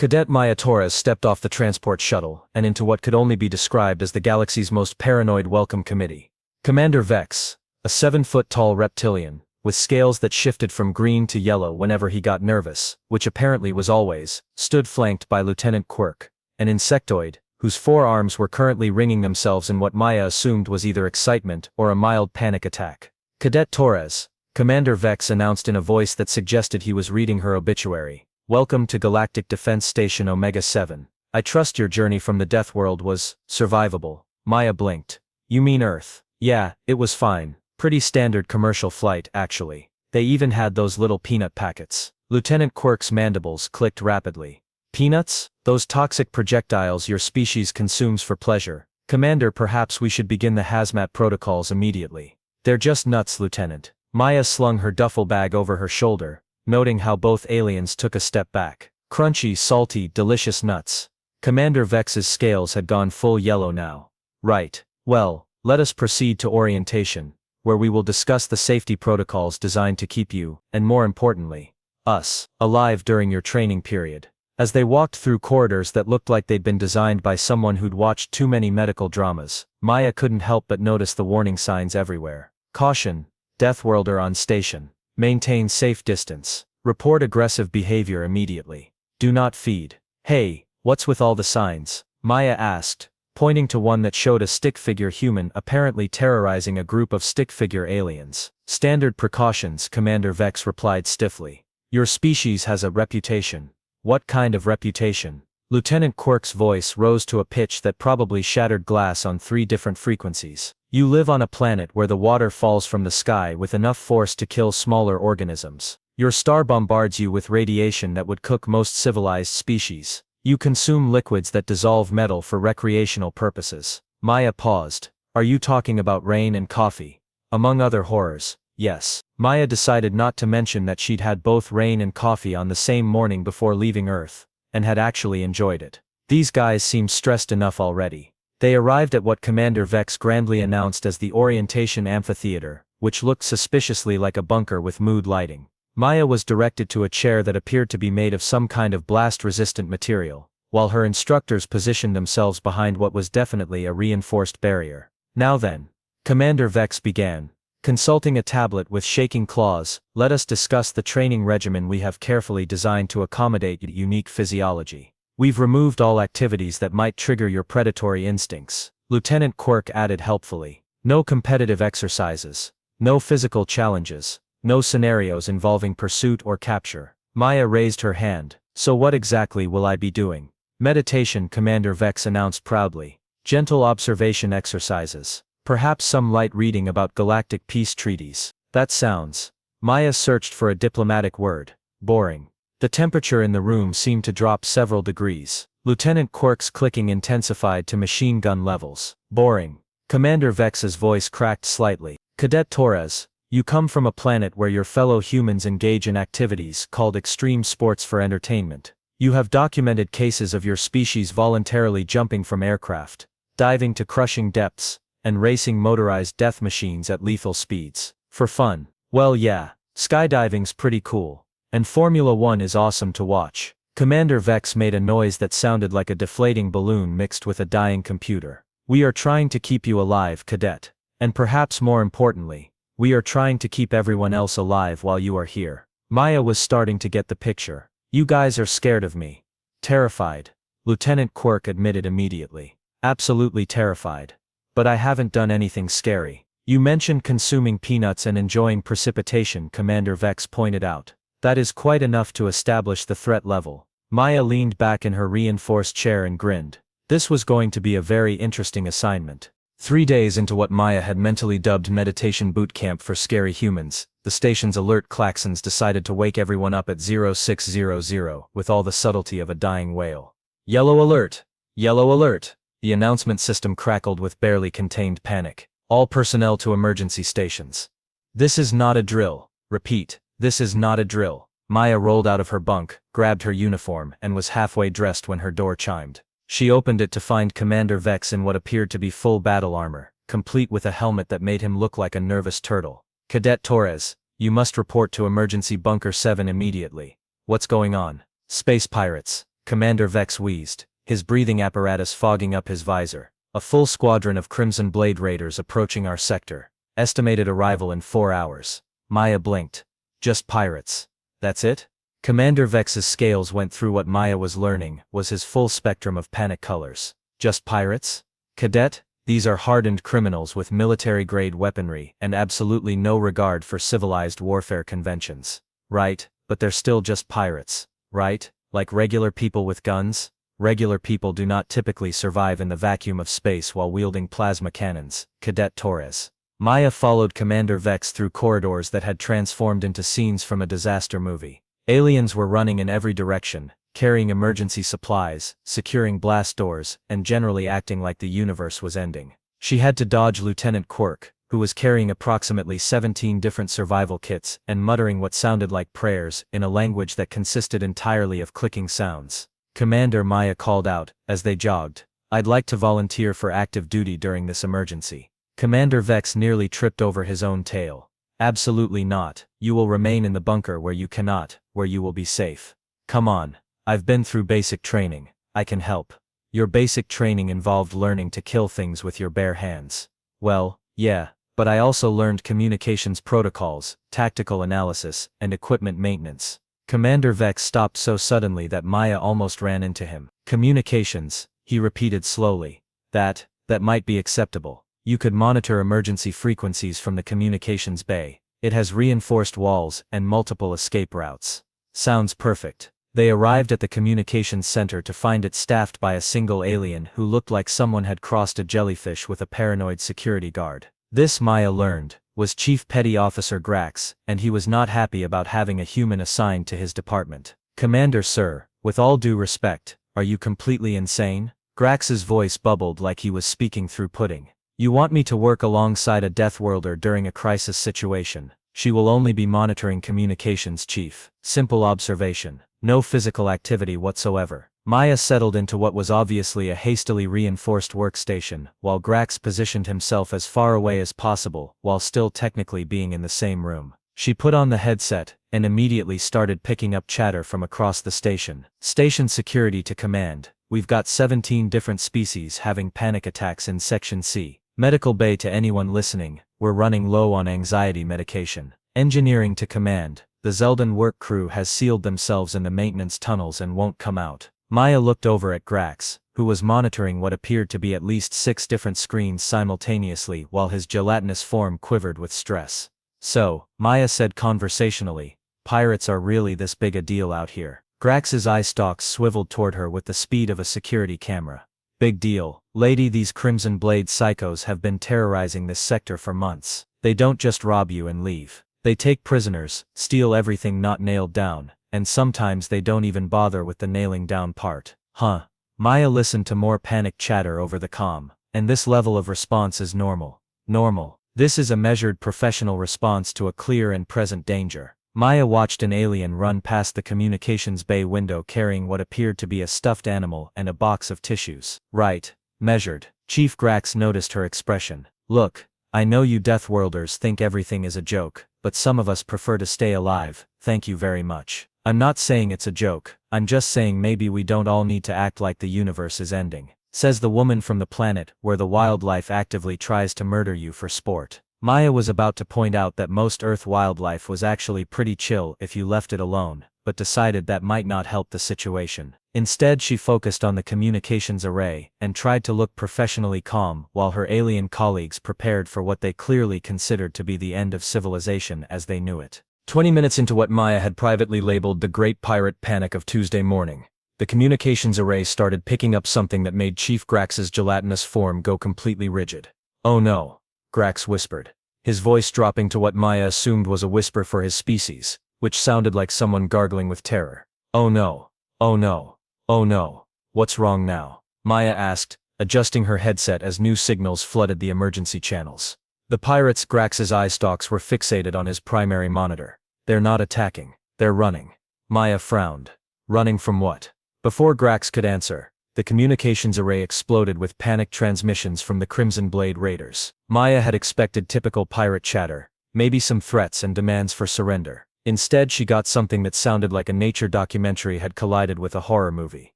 Cadet Maya Torres stepped off the transport shuttle and into what could only be described as the galaxy's most paranoid welcome committee. Commander Vex, a 7-foot-tall reptilian, with scales that shifted from green to yellow whenever he got nervous, which apparently was always, stood flanked by Lieutenant Quirk, an insectoid, whose forearms were currently wringing themselves in what Maya assumed was either excitement or a mild panic attack. Cadet Torres, Commander Vex announced in a voice that suggested he was reading her obituary. Welcome to Galactic Defense Station Omega-7. I trust your journey from the Deathworld was survivable. Maya blinked. You mean Earth? Yeah, it was fine. Pretty standard commercial flight, actually. They even had those little peanut packets. Lieutenant Quirk's mandibles clicked rapidly. Peanuts? Those toxic projectiles your species consumes for pleasure. Commander, perhaps we should begin the hazmat protocols immediately. They're just nuts, Lieutenant. Maya slung her duffel bag over her shoulder, noting how both aliens took a step back. Crunchy, salty, delicious nuts. Commander Vex's scales had gone full yellow now. Right. Well, let us proceed to orientation, where we will discuss the safety protocols designed to keep you, and more importantly, us, alive during your training period. As they walked through corridors that looked like they'd been designed by someone who'd watched too many medical dramas, Maya couldn't help but notice the warning signs everywhere. Caution, Deathworlder on station. Maintain safe distance. Report aggressive behavior immediately. Do not feed. Hey, what's with all the signs? Maya asked, pointing to one that showed a stick figure human apparently terrorizing a group of stick figure aliens. Standard precautions, Commander Vex replied stiffly. Your species has a reputation. What kind of reputation? Lieutenant Quirk's voice rose to a pitch that probably shattered glass on 3 different frequencies. You live on a planet where the water falls from the sky with enough force to kill smaller organisms. Your star bombards you with radiation that would cook most civilized species. You consume liquids that dissolve metal for recreational purposes. Maya paused. Are you talking about rain and coffee? Among other horrors, yes. Maya decided not to mention that she'd had both rain and coffee on the same morning before leaving Earth, and had actually enjoyed it. These guys seemed stressed enough already. They arrived at what Commander Vex grandly announced as the Orientation Amphitheater, which looked suspiciously like a bunker with mood lighting. Maya was directed to a chair that appeared to be made of some kind of blast-resistant material, while her instructors positioned themselves behind what was definitely a reinforced barrier. Now then, Commander Vex began. Consulting a tablet with shaking claws, let us discuss the training regimen we have carefully designed to accommodate your unique physiology. We've removed all activities that might trigger your predatory instincts, Lieutenant Quirk added helpfully. No competitive exercises. No physical challenges. No scenarios involving pursuit or capture. Maya raised her hand. So what exactly will I be doing? Meditation, Commander Vex announced proudly. Gentle observation exercises. Perhaps some light reading about galactic peace treaties. That sounds. Maya searched for a diplomatic word. Boring. The temperature in the room seemed to drop several degrees. Lieutenant Quirk's clicking intensified to machine gun levels. Boring. Commander Vex's voice cracked slightly. Cadet Torres, you come from a planet where your fellow humans engage in activities called extreme sports for entertainment. You have documented cases of your species voluntarily jumping from aircraft, diving to crushing depths, and racing motorized death machines at lethal speeds. For fun. Well yeah, skydiving's pretty cool. And Formula 1 is awesome to watch. Commander Vex made a noise that sounded like a deflating balloon mixed with a dying computer. We are trying to keep you alive, Cadet. And perhaps more importantly, we are trying to keep everyone else alive while you are here. Maya was starting to get the picture. You guys are scared of me. Terrified. Lieutenant Quirk admitted immediately. Absolutely terrified. But I haven't done anything scary. You mentioned consuming peanuts and enjoying precipitation, Commander Vex pointed out. That is quite enough to establish the threat level. Maya leaned back in her reinforced chair and grinned. This was going to be a very interesting assignment. 3 days into what Maya had mentally dubbed meditation boot camp for scary humans, the station's alert klaxons decided to wake everyone up at 0600 with all the subtlety of a dying whale. Yellow alert! Yellow alert! The announcement system crackled with barely contained panic. All personnel to emergency stations. This is not a drill. Repeat, this is not a drill. Maya rolled out of her bunk, grabbed her uniform, and was halfway dressed when her door chimed. She opened it to find Commander Vex in what appeared to be full battle armor, complete with a helmet that made him look like a nervous turtle. Cadet Torres, you must report to Emergency Bunker 7 immediately. What's going on? Space pirates. Commander Vex wheezed, his breathing apparatus fogging up his visor. A full squadron of Crimson Blade Raiders approaching our sector. Estimated arrival in 4 hours. Maya blinked. Just pirates. That's it? Commander Vex's scales went through what Maya was learning, was his full spectrum of panic colors. Just pirates? Cadet, these are hardened criminals with military-grade weaponry and absolutely no regard for civilized warfare conventions. Right, but they're still just pirates, right? Like regular people with guns? Regular people do not typically survive in the vacuum of space while wielding plasma cannons. Cadet Torres. Maya followed Commander Vex through corridors that had transformed into scenes from a disaster movie. Aliens were running in every direction, carrying emergency supplies, securing blast doors, and generally acting like the universe was ending. She had to dodge Lieutenant Quirk, who was carrying approximately 17 different survival kits and muttering what sounded like prayers in a language that consisted entirely of clicking sounds. Commander, Maya called out, as they jogged, "I'd like to volunteer for active duty during this emergency." Commander Vex nearly tripped over his own tail. "Absolutely not. You will remain in the bunker where you cannot, where you will be safe. Come on. I've been through basic training. I can help." "Your basic training involved learning to kill things with your bare hands." "Well, yeah, but I also learned communications protocols, tactical analysis, and equipment maintenance." Commander Vex stopped so suddenly that Maya almost ran into him. "Communications," he repeated slowly. That might be acceptable. You could monitor emergency frequencies from the communications bay. It has reinforced walls and multiple escape routes. Sounds perfect. They arrived at the communications center to find it staffed by a single alien who looked like someone had crossed a jellyfish with a paranoid security guard. This, Maya learned, was Chief Petty Officer Grax, and he was not happy about having a human assigned to his department. "Commander, sir, with all due respect, are you completely insane?" Grax's voice bubbled like he was speaking through pudding. "You want me to work alongside a Deathworlder during a crisis situation? She will only be monitoring communications, Chief. Simple observation. No physical activity whatsoever." Maya settled into what was obviously a hastily reinforced workstation, while Grax positioned himself as far away as possible, while still technically being in the same room. She put on the headset, and immediately started picking up chatter from across the station. "Station security to command. We've got 17 different species having panic attacks in Section C. Medical bay to anyone listening, we're running low on anxiety medication. Engineering to command. The Zeldin work crew has sealed themselves in the maintenance tunnels and won't come out." Maya looked over at Grax, who was monitoring what appeared to be at least 6 different screens simultaneously while his gelatinous form quivered with stress. "So," Maya said conversationally, "pirates are really this big a deal out here?" Grax's eye stalks swiveled toward her with the speed of a security camera. "Big deal, lady. These Crimson Blade psychos have been terrorizing this sector for months. They don't just rob you and leave. They take prisoners, steal everything not nailed down, and sometimes they don't even bother with the nailing down part." "Huh." Maya listened to more panic chatter over the comm. "And this level of response is normal." "Normal. This is a measured professional response to a clear and present danger." Maya watched an alien run past the communications bay window carrying what appeared to be a stuffed animal and a box of tissues. "Right. Measured." Chief Grax noticed her expression. "Look, I know you Deathworlders think everything is a joke, but some of us prefer to stay alive, thank you very much. I'm not saying it's a joke, I'm just saying maybe we don't all need to act like the universe is ending," says the woman from the planet where the wildlife actively tries to murder you for sport. Maya was about to point out that most Earth wildlife was actually pretty chill if you left it alone, but decided that might not help the situation. Instead, she focused on the communications array and tried to look professionally calm while her alien colleagues prepared for what they clearly considered to be the end of civilization as they knew it. 20 minutes into what Maya had privately labeled the Great Pirate Panic of Tuesday morning, the communications array started picking up something that made Chief Grax's gelatinous form go completely rigid. "Oh no," Grax whispered, his voice dropping to what Maya assumed was a whisper for his species, which sounded like someone gargling with terror. "Oh no. Oh no. Oh no. What's wrong now?" Maya asked, adjusting her headset as new signals flooded the emergency channels. The pirates. Grax's eye stalks were fixated on his primary monitor. "They're not attacking. They're running." Maya frowned. "Running from what?" Before Grax could answer, the communications array exploded with panicked transmissions from the Crimson Blade Raiders. Maya had expected typical pirate chatter, maybe some threats and demands for surrender. Instead, she got something that sounded like a nature documentary had collided with a horror movie.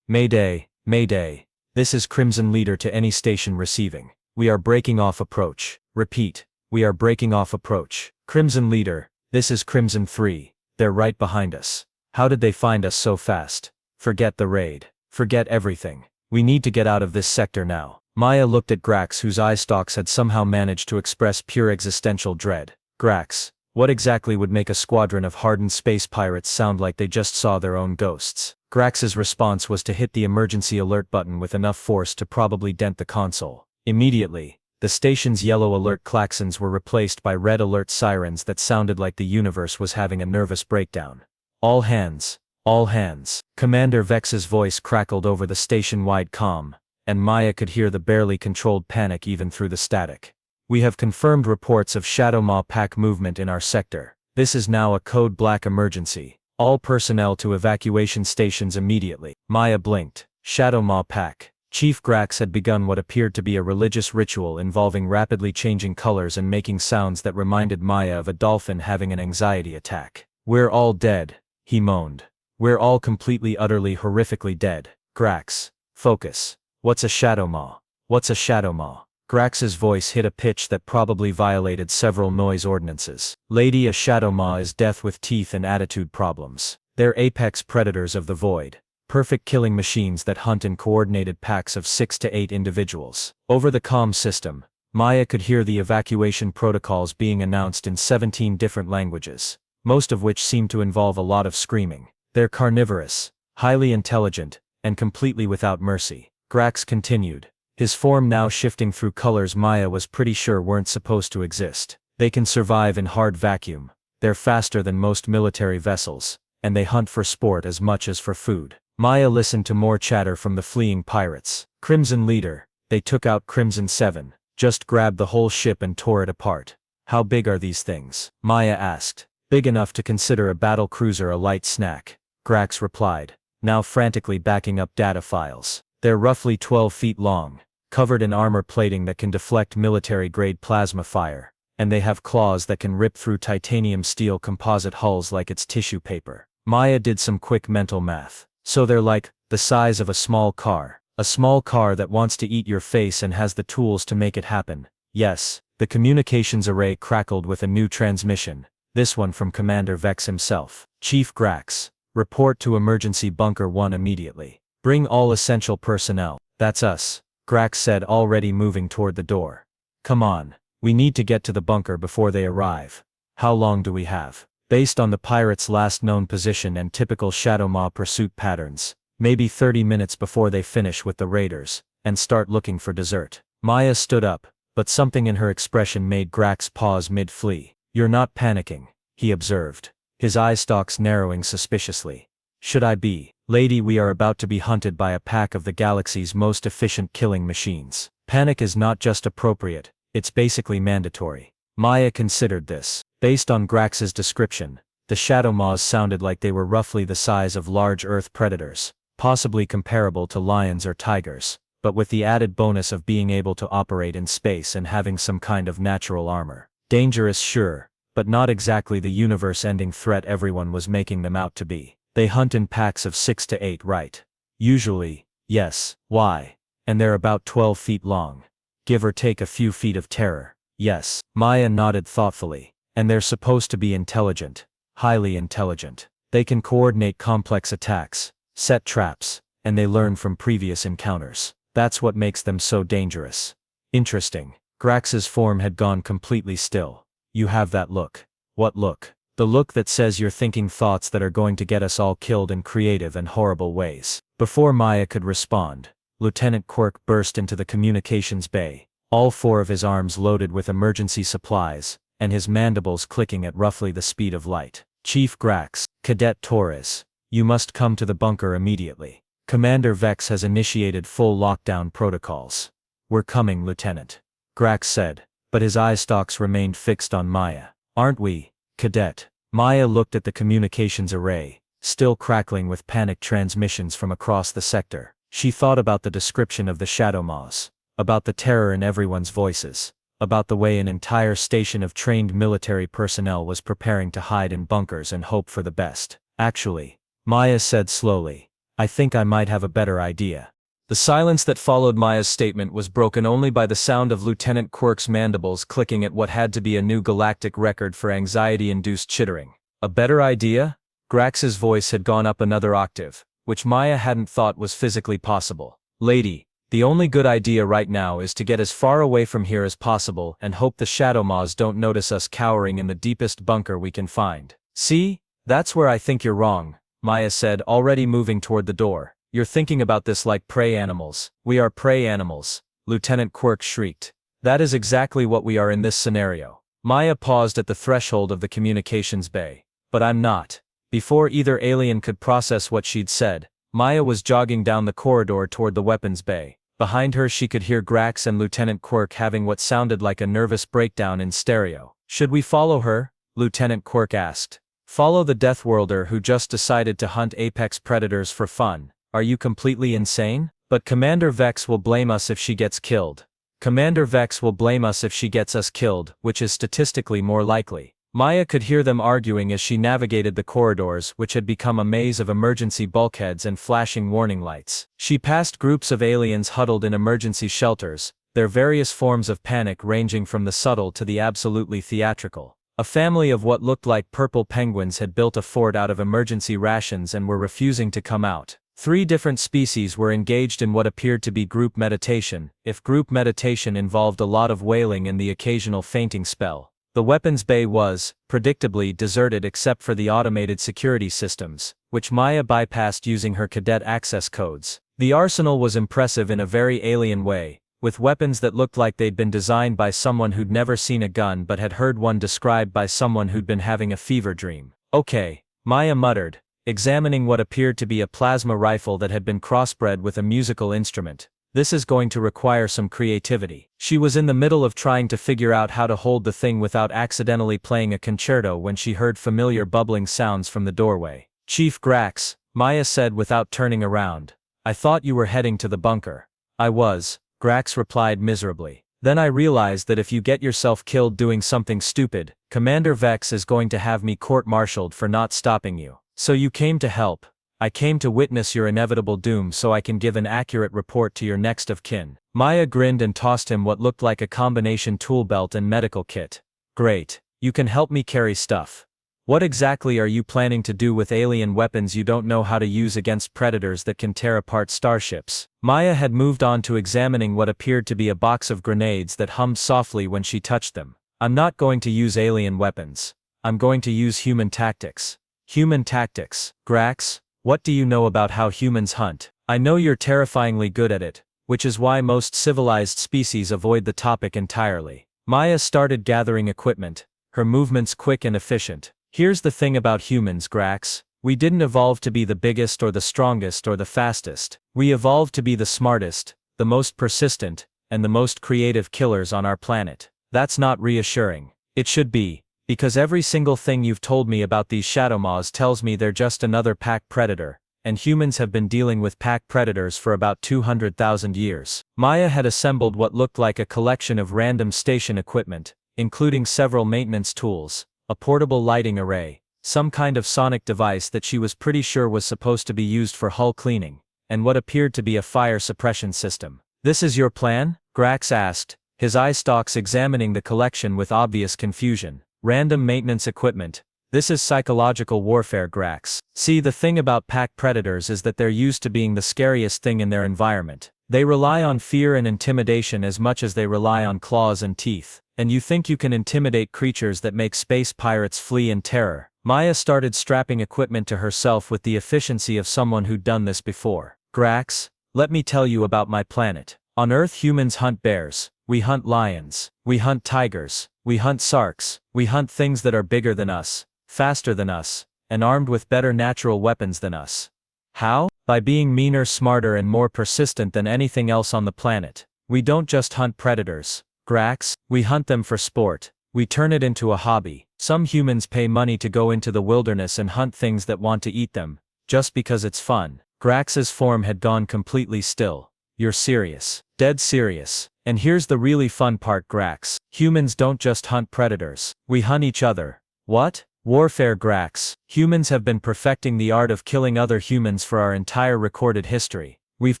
Mayday, Mayday. This is Crimson Leader to any station receiving. We are breaking off approach. Repeat, we are breaking off approach. Crimson Leader, this is Crimson 3. They're right behind us. How did they find us so fast? Forget the raid. Forget everything. We need to get out of this sector now. Maya looked at Grax, whose eye stalks had somehow managed to express pure existential dread. Grax, what exactly would make a squadron of hardened space pirates sound like they just saw their own ghosts? Grax's response was to hit the emergency alert button with enough force to probably dent the console. Immediately, the station's yellow alert klaxons were replaced by red alert sirens that sounded like the universe was having a nervous breakdown. All hands. All hands. Commander Vex's voice crackled over the station-wide comm, and Maya could hear the barely controlled panic even through the static. We have confirmed reports of Shadow Maw pack movement in our sector. This is now a code black emergency. All personnel to evacuation stations immediately. Maya blinked. Shadow Maw pack. Chief Grax had begun what appeared to be a religious ritual involving rapidly changing colors and making sounds that reminded Maya of a dolphin having an anxiety attack. We're all dead, he moaned. We're all completely, utterly, horrifically dead. Grax, focus. What's a Shadow Maw? What's a Shadow Maw? Grax's voice hit a pitch that probably violated several noise ordinances. Lady, a Shadow Maw is death with teeth and attitude problems. They're apex predators of the void. Perfect killing machines that hunt in coordinated packs of 6 to 8 individuals. Over the comm system, Maya could hear the evacuation protocols being announced in 17 different languages, most of which seemed to involve a lot of screaming. They're carnivorous, highly intelligent, and completely without mercy. Grax continued, his form now shifting through colors Maya was pretty sure weren't supposed to exist. They can survive in hard vacuum, they're faster than most military vessels, and they hunt for sport as much as for food. Maya listened to more chatter from the fleeing pirates. Crimson Leader, they took out Crimson 7, just grabbed the whole ship and tore it apart. How big are these things? Maya asked. Big enough to consider a battle cruiser a light snack, Grax replied, now frantically backing up data files. They're roughly 12 feet long, covered in armor plating that can deflect military-grade plasma fire, and they have claws that can rip through titanium steel composite hulls like it's tissue paper. Maya did some quick mental math. So they're like, the size of a small car that wants to eat your face and has the tools to make it happen. Yes, the communications array crackled with a new transmission, this one from Commander Vex himself. Chief Grax, report to Emergency Bunker 1 immediately. Bring all essential personnel. That's us, Grax said, already moving toward the door. Come on, we need to get to the bunker before they arrive. How long do we have? Based on the pirates' last known position and typical Shadow Maw pursuit patterns, maybe 30 minutes before they finish with the raiders, and start looking for dessert. Maya stood up, but something in her expression made Grax pause mid-flee. You're not panicking, he observed, his eye stalks narrowing suspiciously. Should I be? Lady, we are about to be hunted by a pack of the galaxy's most efficient killing machines. Panic is not just appropriate, it's basically mandatory. Maya considered this. Based on Grax's description, the Shadow Maws sounded like they were roughly the size of large Earth predators, possibly comparable to lions or tigers, but with the added bonus of being able to operate in space and having some kind of natural armor. Dangerous, sure, but not exactly the universe-ending threat everyone was making them out to be. They hunt in packs of 6 to 8, right? Usually, yes. Why? And they're about 12 feet long. Give or take a few feet of terror. Yes. Maya nodded thoughtfully. And they're supposed to be intelligent, highly intelligent. They can coordinate complex attacks, set traps, and they learn from previous encounters. That's what makes them so dangerous. Interesting. Grax's form had gone completely still. You have that look. What look? The look that says you're thinking thoughts that are going to get us all killed in creative and horrible ways. Before Maya could respond, Lieutenant Quirk burst into the communications bay, all 4 of his arms loaded with emergency supplies, and his mandibles clicking at roughly the speed of light. Chief Grax, Cadet Torres, you must come to the bunker immediately. Commander Vex has initiated full lockdown protocols. We're coming, Lieutenant, Grax said, but his eye stalks remained fixed on Maya. Aren't we, Cadet? Maya looked at the communications array, still crackling with panic transmissions from across the sector. She thought about the description of the Shadow Maws, about the terror in everyone's voices, about the way an entire station of trained military personnel was preparing to hide in bunkers and hope for the best. Actually, Maya said slowly, I think I might have a better idea. The silence that followed Maya's statement was broken only by the sound of Lieutenant Quirk's mandibles clicking at what had to be a new galactic record for anxiety-induced chittering. A better idea? Grax's voice had gone up another octave, which Maya hadn't thought was physically possible. Lady, the only good idea right now is to get as far away from here as possible and hope the Shadow Maws don't notice us cowering in the deepest bunker we can find. See? That's where I think you're wrong, Maya said, already moving toward the door. You're thinking about this like prey animals. We are prey animals, Lieutenant Quirk shrieked. That is exactly what we are in this scenario. Maya paused at the threshold of the communications bay. But I'm not. Before either alien could process what she'd said, Maya was jogging down the corridor toward the weapons bay. Behind her she could hear Grax and Lieutenant Quirk having what sounded like a nervous breakdown in stereo. Should we follow her? Lieutenant Quirk asked. Follow the Deathworlder who just decided to hunt apex predators for fun. Are you completely insane? But Commander Vex will blame us if she gets killed. Commander Vex will blame us if she gets us killed, which is statistically more likely. Maya could hear them arguing as she navigated the corridors, which had become a maze of emergency bulkheads and flashing warning lights. She passed groups of aliens huddled in emergency shelters, their various forms of panic ranging from the subtle to the absolutely theatrical. A family of what looked like purple penguins had built a fort out of emergency rations and were refusing to come out. 3 different species were engaged in what appeared to be group meditation, if group meditation involved a lot of wailing and the occasional fainting spell. The weapons bay was, predictably, deserted except for the automated security systems, which Maya bypassed using her cadet access codes. The arsenal was impressive in a very alien way, with weapons that looked like they'd been designed by someone who'd never seen a gun but had heard one described by someone who'd been having a fever dream. Okay, Maya muttered, examining what appeared to be a plasma rifle that had been crossbred with a musical instrument. This is going to require some creativity. She was in the middle of trying to figure out how to hold the thing without accidentally playing a concerto when she heard familiar bubbling sounds from the doorway. Chief Grax, Maya said without turning around. I thought you were heading to the bunker. I was, Grax replied miserably. Then I realized that if you get yourself killed doing something stupid, Commander Vex is going to have me court-martialed for not stopping you. So you came to help. I came to witness your inevitable doom so I can give an accurate report to your next of kin. Maya grinned and tossed him what looked like a combination tool belt and medical kit. Great. You can help me carry stuff. What exactly are you planning to do with alien weapons you don't know how to use against predators that can tear apart starships? Maya had moved on to examining what appeared to be a box of grenades that hummed softly when she touched them. I'm not going to use alien weapons. I'm going to use human tactics. Human tactics. Grax, what do you know about how humans hunt? I know you're terrifyingly good at it, which is why most civilized species avoid the topic entirely. Maya started gathering equipment, her movements quick and efficient. Here's the thing about humans, Grax. We didn't evolve to be the biggest or the strongest or the fastest. We evolved to be the smartest, the most persistent, and the most creative killers on our planet. That's not reassuring. It should be. Because every single thing you've told me about these Shadow Maws tells me they're just another pack predator, and humans have been dealing with pack predators for about 200,000 years. Maya had assembled what looked like a collection of random station equipment, including several maintenance tools, a portable lighting array, some kind of sonic device that she was pretty sure was supposed to be used for hull cleaning, and what appeared to be a fire suppression system. This is your plan? Grax asked, his eye stalks examining the collection with obvious confusion. Random maintenance equipment. This is psychological warfare, Grax. See, the thing about pack predators is that they're used to being the scariest thing in their environment. They rely on fear and intimidation as much as they rely on claws and teeth. And you think you can intimidate creatures that make space pirates flee in terror? Maya started strapping equipment to herself with the efficiency of someone who'd done this before. Grax, let me tell you about my planet. On Earth, humans hunt bears. We hunt lions. We hunt tigers. We hunt sarks. We hunt things that are bigger than us, faster than us, and armed with better natural weapons than us. How? By being meaner, smarter, and more persistent than anything else on the planet. We don't just hunt predators, Grax, we hunt them for sport. We turn it into a hobby. Some humans pay money to go into the wilderness and hunt things that want to eat them, just because it's fun. Grax's form had gone completely still. You're serious. Dead serious. And here's the really fun part, Grax. Humans don't just hunt predators. We hunt each other. What? Warfare Grax. Humans have been perfecting the art of killing other humans for our entire recorded history. We've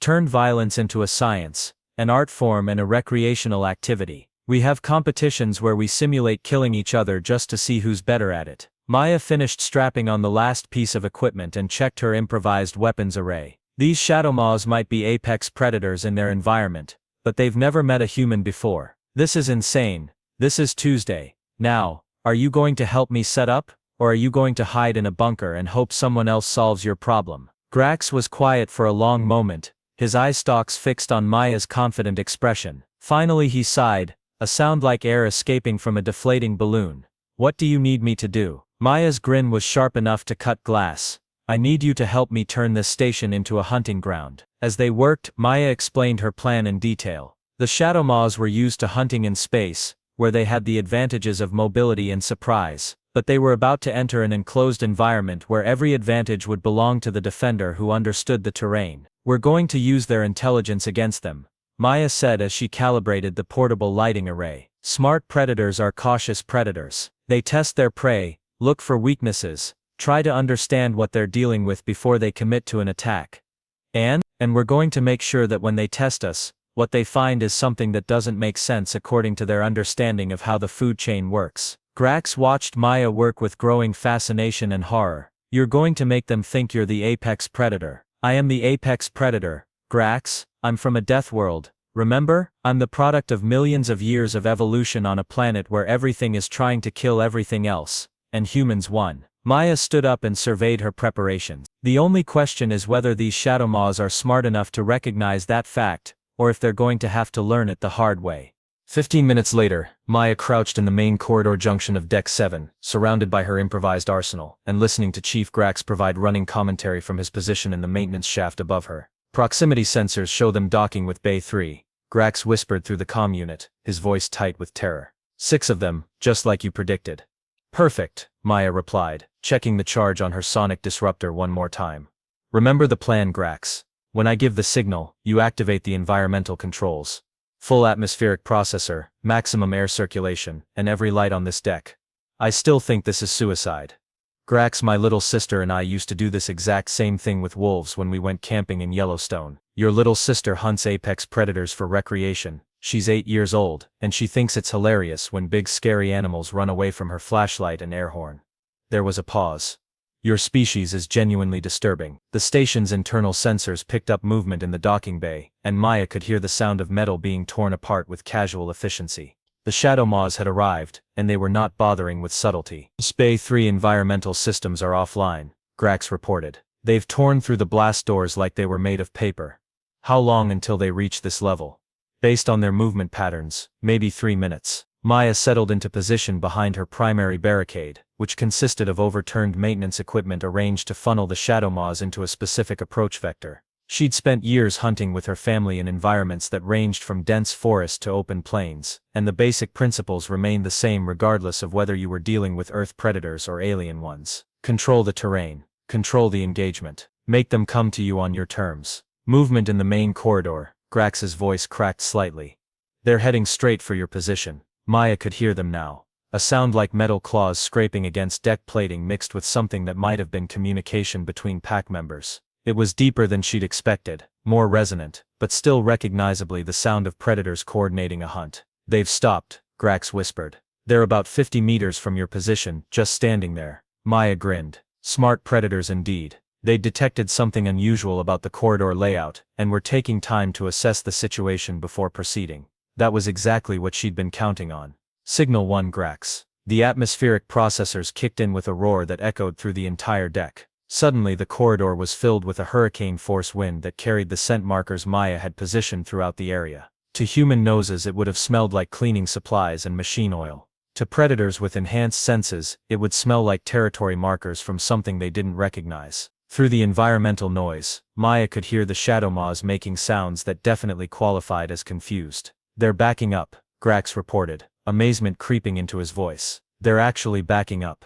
turned violence into a science, an art form and a recreational activity. We have competitions where we simulate killing each other just to see who's better at it. Maya finished strapping on the last piece of equipment and checked her improvised weapons array. These shadow maws might be apex predators in their environment, but they've never met a human before. This is insane. This is Tuesday. Now, are you going to help me set up, or are you going to hide in a bunker and hope someone else solves your problem? Grax was quiet for a long moment, his eye stalks fixed on Maya's confident expression. Finally he sighed, a sound like air escaping from a deflating balloon. What do you need me to do? Maya's grin was sharp enough to cut glass. I need you to help me turn this station into a hunting ground. As they worked, Maya explained her plan in detail. The shadow maws were used to hunting in space, where they had the advantages of mobility and surprise, but they were about to enter an enclosed environment where every advantage would belong to the defender who understood the terrain. We're going to use their intelligence against them, Maya said as she calibrated the portable lighting array. Smart predators are cautious predators. They test their prey, look for weaknesses, try to understand what they're dealing with before they commit to an attack. And we're going to make sure that when they test us, what they find is something that doesn't make sense according to their understanding of how the food chain works. Grax watched Maya work with growing fascination and horror. You're going to make them think you're the apex predator. I am the apex predator, Grax. I'm from a Deathworld. Remember? I'm the product of millions of years of evolution on a planet where everything is trying to kill everything else, and humans won. Maya stood up and surveyed her preparations. The only question is whether these shadow maws are smart enough to recognize that fact, or if they're going to have to learn it the hard way. 15 minutes later, Maya crouched in the main corridor junction of Deck 7, surrounded by her improvised arsenal, and listening to Chief Grax provide running commentary from his position in the maintenance shaft above her. Proximity sensors show them docking with Bay 3, Grax whispered through the comm unit, his voice tight with terror. 6 of them, just like you predicted. Perfect, Maya replied, checking the charge on her sonic disruptor one more time. Remember the plan, Grax. When I give the signal, you activate the environmental controls. Full atmospheric processor, maximum air circulation, and every light on this deck. I still think this is suicide. Grax, my little sister and I used to do this exact same thing with wolves when we went camping in Yellowstone. Your little sister hunts apex predators for recreation. She's 8 years old, and she thinks it's hilarious when big scary animals run away from her flashlight and air horn. There was a pause. Your species is genuinely disturbing. The station's internal sensors picked up movement in the docking bay, and Maya could hear the sound of metal being torn apart with casual efficiency. The shadow maws had arrived, and they were not bothering with subtlety. Bay 3 environmental systems are offline, Grax reported. They've torn through the blast doors like they were made of paper. How long until they reach this level? Based on their movement patterns, maybe 3 minutes. Maya settled into position behind her primary barricade, which consisted of overturned maintenance equipment arranged to funnel the shadow maws into a specific approach vector. She'd spent years hunting with her family in environments that ranged from dense forest to open plains, and the basic principles remained the same regardless of whether you were dealing with Earth predators or alien ones. Control the terrain, control the engagement, make them come to you on your terms. Movement in the main corridor, Grax's voice cracked slightly. They're heading straight for your position. Maya could hear them now. A sound like metal claws scraping against deck plating mixed with something that might have been communication between pack members. It was deeper than she'd expected, more resonant, but still recognizably the sound of predators coordinating a hunt. They've stopped, Grax whispered. They're about 50 meters from your position, just standing there. Maya grinned. Smart predators indeed. They'd detected something unusual about the corridor layout, and were taking time to assess the situation before proceeding. That was exactly what she'd been counting on. Signal 1, Grax. The atmospheric processors kicked in with a roar that echoed through the entire deck. Suddenly the corridor was filled with a hurricane-force wind that carried the scent markers Maya had positioned throughout the area. To human noses it would have smelled like cleaning supplies and machine oil. To predators with enhanced senses, it would smell like territory markers from something they didn't recognize. Through the environmental noise, Maya could hear the shadow maws making sounds that definitely qualified as confused. They're backing up, Grax reported, amazement creeping into his voice. They're actually backing up.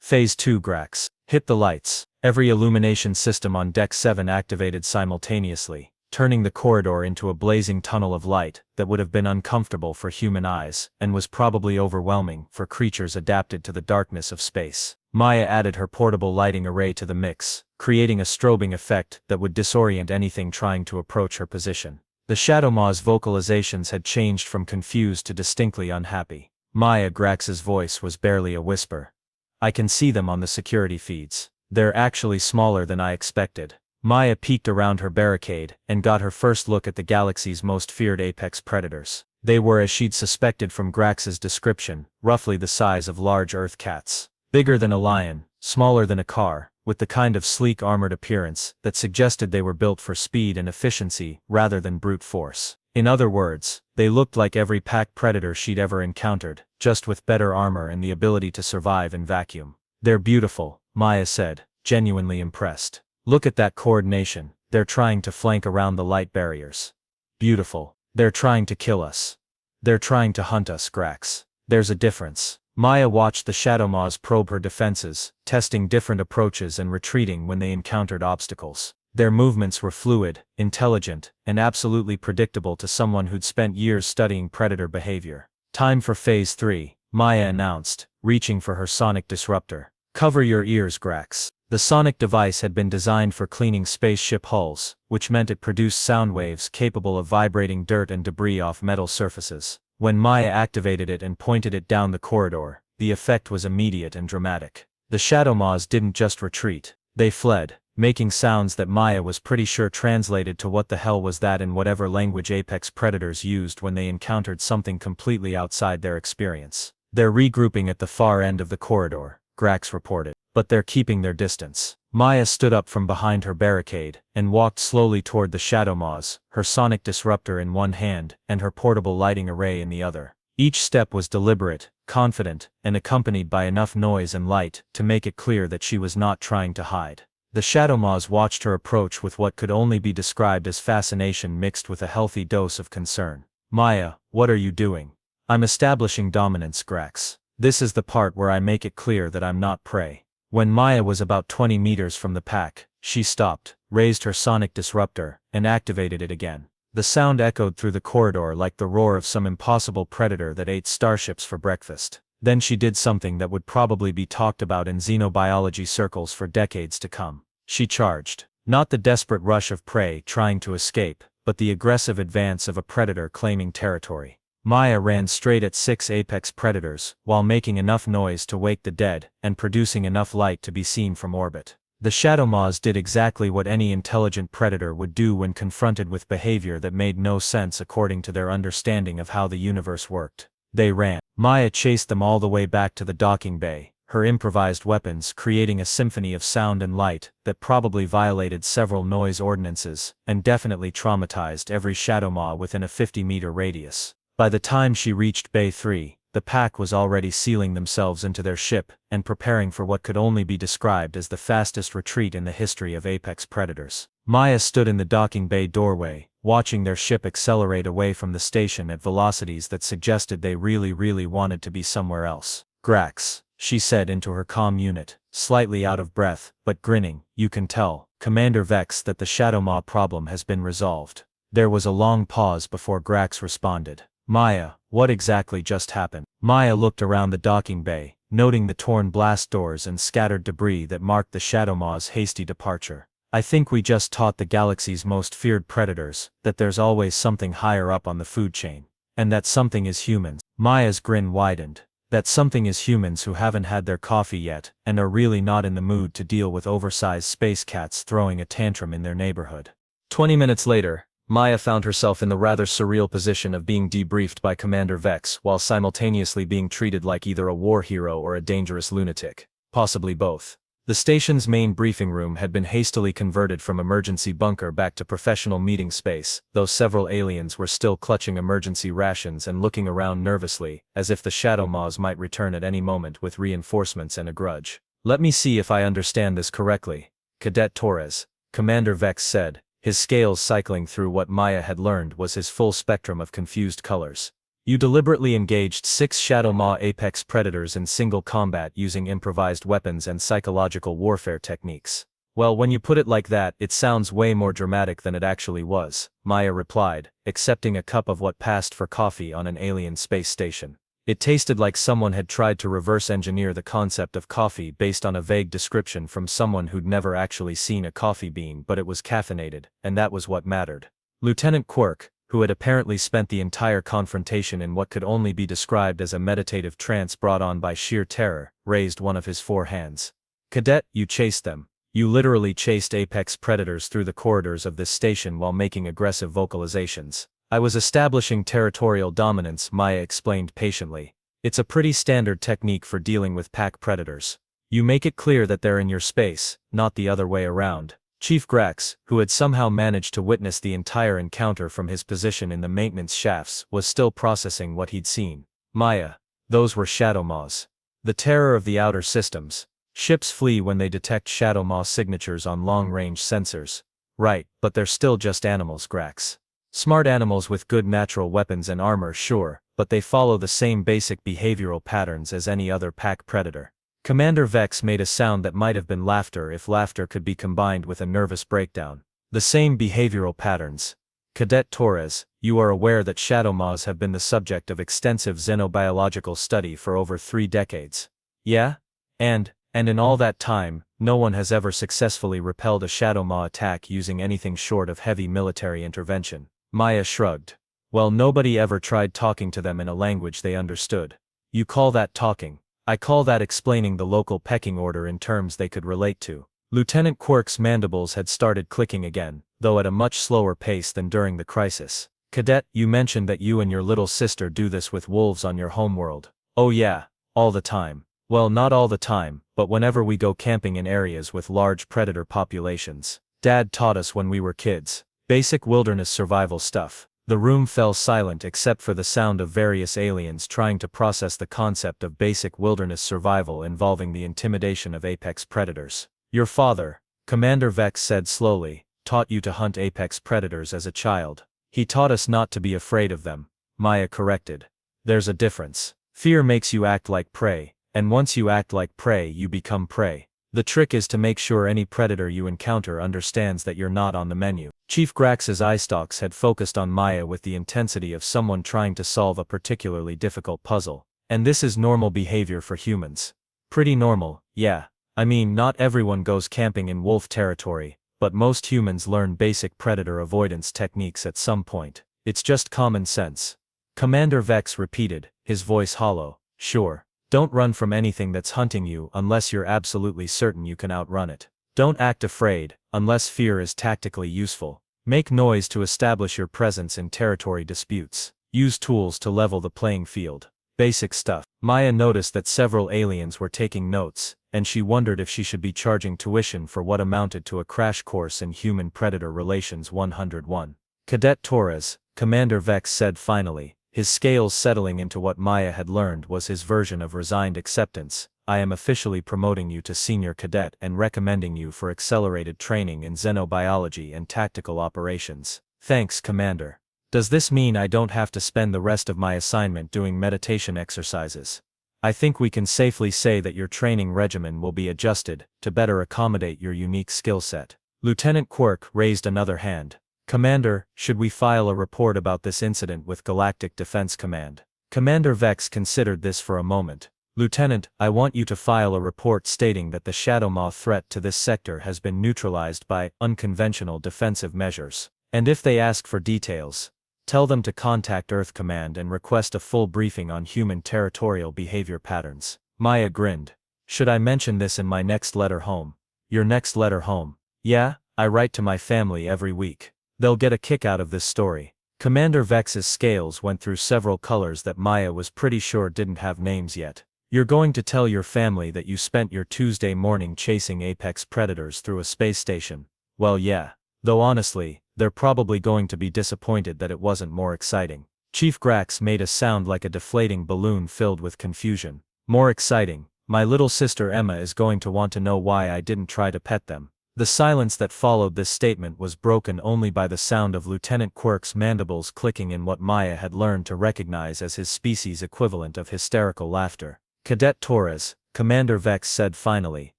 Phase 2, Grax. Hit the lights. Every illumination system on Deck 7 activated simultaneously, turning the corridor into a blazing tunnel of light that would have been uncomfortable for human eyes, and was probably overwhelming for creatures adapted to the darkness of space. Maya added her portable lighting array to the mix, creating a strobing effect that would disorient anything trying to approach her position. The Shadow Maw's vocalizations had changed from confused to distinctly unhappy. Maya Grax's voice was barely a whisper. I can see them on the security feeds. They're actually smaller than I expected. Maya peeked around her barricade and got her first look at the galaxy's most feared apex predators. They were, as she'd suspected from Grax's description, roughly the size of large Earth cats. Bigger than a lion, smaller than a car, with the kind of sleek armored appearance that suggested they were built for speed and efficiency rather than brute force. In other words, they looked like every pack predator she'd ever encountered, just with better armor and the ability to survive in vacuum. They're beautiful, Maya said, genuinely impressed. Look at that coordination, they're trying to flank around the light barriers. Beautiful. They're trying to kill us. They're trying to hunt us, Grax. There's a difference. Maya watched the Shadow Maws probe her defenses, testing different approaches and retreating when they encountered obstacles. Their movements were fluid, intelligent, and absolutely predictable to someone who'd spent years studying predator behavior. Time for Phase 3, Maya announced, reaching for her sonic disruptor. Cover your ears, Grax. The sonic device had been designed for cleaning spaceship hulls, which meant it produced sound waves capable of vibrating dirt and debris off metal surfaces. When Maya activated it and pointed it down the corridor, the effect was immediate and dramatic. The Shadow Maws didn't just retreat, they fled, making sounds that Maya was pretty sure translated to what the hell was that in whatever language apex predators used when they encountered something completely outside their experience. They're regrouping at the far end of the corridor, Grax reported. But they're keeping their distance. Maya stood up from behind her barricade and walked slowly toward the Shadow Maws, her sonic disruptor in one hand and her portable lighting array in the other. Each step was deliberate, confident, and accompanied by enough noise and light to make it clear that she was not trying to hide. The Shadow Maws watched her approach with what could only be described as fascination mixed with a healthy dose of concern. Maya, what are you doing? I'm establishing dominance, Grax. This is the part where I make it clear that I'm not prey. When Maya was about 20 meters from the pack, she stopped, raised her sonic disruptor, and activated it again. The sound echoed through the corridor like the roar of some impossible predator that ate starships for breakfast. Then she did something that would probably be talked about in xenobiology circles for decades to come. She charged. Not the desperate rush of prey trying to escape, but the aggressive advance of a predator claiming territory. Maya ran straight at 6 apex predators, while making enough noise to wake the dead, and producing enough light to be seen from orbit. The Shadow Maws did exactly what any intelligent predator would do when confronted with behavior that made no sense according to their understanding of how the universe worked. They ran. Maya chased them all the way back to the docking bay, her improvised weapons creating a symphony of sound and light that probably violated several noise ordinances, and definitely traumatized every Shadow Maw within a 50-meter radius. By the time she reached Bay 3, the pack was already sealing themselves into their ship and preparing for what could only be described as the fastest retreat in the history of apex predators. Maya stood in the docking bay doorway, watching their ship accelerate away from the station at velocities that suggested they really wanted to be somewhere else. Grax, she said into her comm unit, slightly out of breath, but grinning, you can tell, Commander Vex, that the Shadow Maw problem has been resolved. There was a long pause before Grax responded. Maya, what exactly just happened? Maya looked around the docking bay, noting the torn blast doors and scattered debris that marked the Shadow Maw's hasty departure. I think we just taught the galaxy's most feared predators that there's always something higher up on the food chain. And that something is humans. Maya's grin widened. That something is humans who haven't had their coffee yet and are really not in the mood to deal with oversized space cats throwing a tantrum in their neighborhood. 20 minutes later, Maya found herself in the rather surreal position of being debriefed by Commander Vex while simultaneously being treated like either a war hero or a dangerous lunatic. Possibly both. The station's main briefing room had been hastily converted from emergency bunker back to professional meeting space, though several aliens were still clutching emergency rations and looking around nervously, as if the Shadow Maws might return at any moment with reinforcements and a grudge. Let me see if I understand this correctly, Cadet Torres, Commander Vex said, his scales cycling through what Maya had learned was his full spectrum of confused colors. You deliberately engaged 6 Shadow Maw apex predators in single combat using improvised weapons and psychological warfare techniques. Well, when you put it like that, it sounds way more dramatic than it actually was, Maya replied, accepting a cup of what passed for coffee on an alien space station. It tasted like someone had tried to reverse engineer the concept of coffee based on a vague description from someone who'd never actually seen a coffee bean, but it was caffeinated, and that was what mattered. Lieutenant Quirk, who had apparently spent the entire confrontation in what could only be described as a meditative trance brought on by sheer terror, raised one of his 4 hands. Cadet, you chased them. You literally chased apex predators through the corridors of this station while making aggressive vocalizations. I was establishing territorial dominance, Maya explained patiently. It's a pretty standard technique for dealing with pack predators. You make it clear that they're in your space, not the other way around. Chief Grax, who had somehow managed to witness the entire encounter from his position in the maintenance shafts, was still processing what he'd seen. Maya, those were shadow maws. The terror of the outer systems. Ships flee when they detect shadow maw signatures on long-range sensors. Right, but they're still just animals, Grax. Smart animals with good natural weapons and armor, sure, but they follow the same basic behavioral patterns as any other pack predator. Commander Vex made a sound that might have been laughter if laughter could be combined with a nervous breakdown. The same behavioral patterns. Cadet Torres, you are aware that shadow maws have been the subject of extensive xenobiological study for over 3 decades. Yeah? And in all that time, no one has ever successfully repelled a shadow maw attack using anything short of heavy military intervention. Maya shrugged. Well, nobody ever tried talking to them in a language they understood. You call that talking. I call that explaining the local pecking order in terms they could relate to. Lieutenant Quirk's mandibles had started clicking again, though at a much slower pace than during the crisis. Cadet, you mentioned that you and your little sister do this with wolves on your homeworld. Oh yeah, all the time. Well, not all the time, but whenever we go camping in areas with large predator populations. Dad taught us when we were kids. Basic wilderness survival stuff. The room fell silent except for the sound of various aliens trying to process the concept of basic wilderness survival involving the intimidation of apex predators. Your father, Commander Vex said slowly, taught you to hunt apex predators as a child. He taught us not to be afraid of them, Maya corrected. There's a difference. Fear makes you act like prey, and once you act like prey, you become prey. The trick is to make sure any predator you encounter understands that you're not on the menu. Chief Grax's eye stalks had focused on Maya with the intensity of someone trying to solve a particularly difficult puzzle. And this is normal behavior for humans. Pretty normal, yeah. I mean, not everyone goes camping in wolf territory, but most humans learn basic predator avoidance techniques at some point. It's just common sense. Commander Vex repeated, his voice hollow. Sure. Don't run from anything that's hunting you unless you're absolutely certain you can outrun it. Don't act afraid, unless fear is tactically useful. Make noise to establish your presence in territory disputes. Use tools to level the playing field. Basic stuff. Maya noticed that several aliens were taking notes, and she wondered if she should be charging tuition for what amounted to a crash course in Human-Predator Relations 101. Cadet Torres, Commander Vex said finally, his scales settling into what Maya had learned was his version of resigned acceptance. I am officially promoting you to senior cadet and recommending you for accelerated training in xenobiology and tactical operations. Thanks, Commander. Does this mean I don't have to spend the rest of my assignment doing meditation exercises? I think we can safely say that your training regimen will be adjusted to better accommodate your unique skill set. Lieutenant Quirk raised another hand. Commander, should we file a report about this incident with Galactic Defense Command? Commander Vex considered this for a moment. Lieutenant, I want you to file a report stating that the Shadow Maw threat to this sector has been neutralized by unconventional defensive measures. And if they ask for details, tell them to contact Earth Command and request a full briefing on human territorial behavior patterns. Maya grinned. Should I mention this in my next letter home? Your next letter home? Yeah, I write to my family every week. They'll get a kick out of this story. Commander Vex's scales went through several colors that Maya was pretty sure didn't have names yet. You're going to tell your family that you spent your Tuesday morning chasing apex predators through a space station. Well, yeah. Though honestly, they're probably going to be disappointed that it wasn't more exciting. Chief Grax made a sound like a deflating balloon filled with confusion. More exciting. My little sister Emma is going to want to know why I didn't try to pet them. The silence that followed this statement was broken only by the sound of Lieutenant Quirk's mandibles clicking in what Maya had learned to recognize as his species equivalent of hysterical laughter. Cadet Torres, Commander Vex said finally,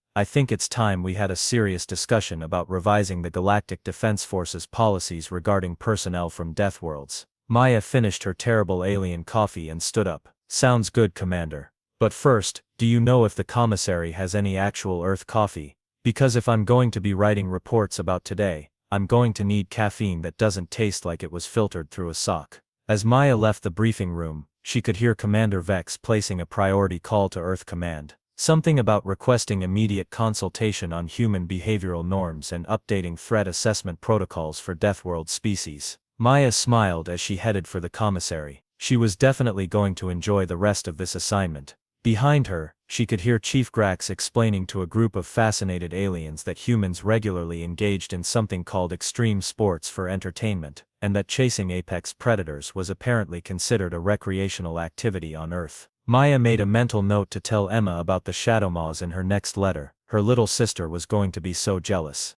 I think it's time we had a serious discussion about revising the Galactic Defense Force's policies regarding personnel from Deathworlds. Maya finished her terrible alien coffee and stood up. Sounds good, Commander. But first, do you know if the commissary has any actual Earth coffee? Because if I'm going to be writing reports about today, I'm going to need caffeine that doesn't taste like it was filtered through a sock. As Maya left the briefing room, she could hear Commander Vex placing a priority call to Earth Command. Something about requesting immediate consultation on human behavioral norms and updating threat assessment protocols for Deathworld species. Maya smiled as she headed for the commissary. She was definitely going to enjoy the rest of this assignment. Behind her, she could hear Chief Grax explaining to a group of fascinated aliens that humans regularly engaged in something called extreme sports for entertainment, and that chasing apex predators was apparently considered a recreational activity on Earth. Maya made a mental note to tell Emma about the Shadowmaws in her next letter. Her little sister was going to be so jealous.